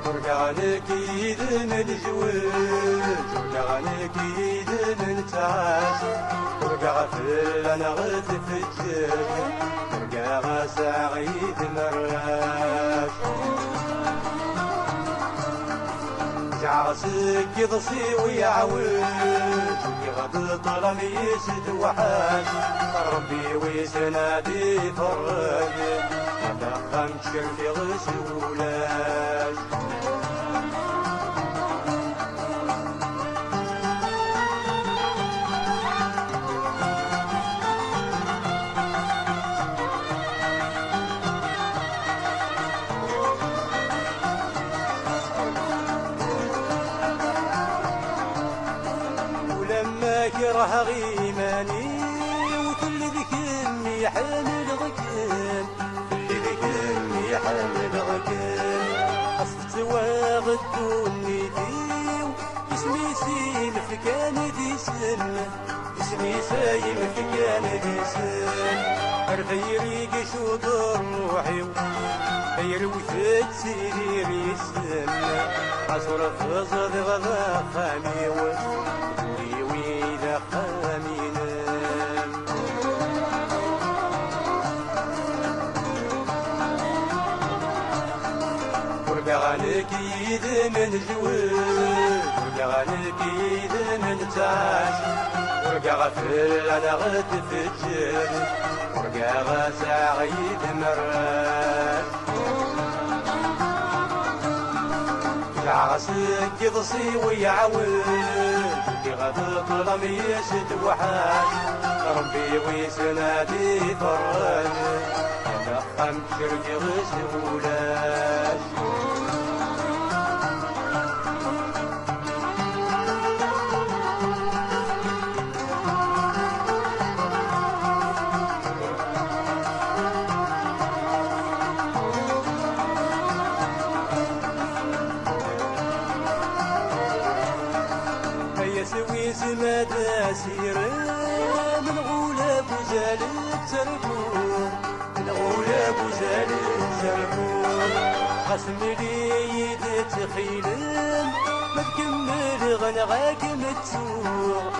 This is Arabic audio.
ورقانك يدن الجوج ورقانك يدن التعاش ورقا في انا غد في الجد ورقا سعيد مراش جعرسك يضصي ويعوج يغض ظلم يسد وحاش ربي ويسنادي فرج مدخن شرفي غسولاش كره غيماني وكل ذكرني حامل غكان كل ذكرني حامل غكان حصلت واغد دونيتي اسمي سيم في كان دي سن اسمي سايم في كان دي سن ارثيري قشو دور روحي خير وثد سيري السن عصر فزد غدا خامي ورقانك يدن الجوج ورقانك يدن التعاش ورقا في انا غد في الجد ورقا سعيد مراش جعرسك يضصي ويعوج يغض ظلم يسد وحاش ربي ويسنادي فرج يدخن شرقي غسولاش يسوي زماد سيرة من غولة بوزالك تركون من غولة بوزالك تركون قسم لي يد تخيلم ما تكمل غنغاك متسوق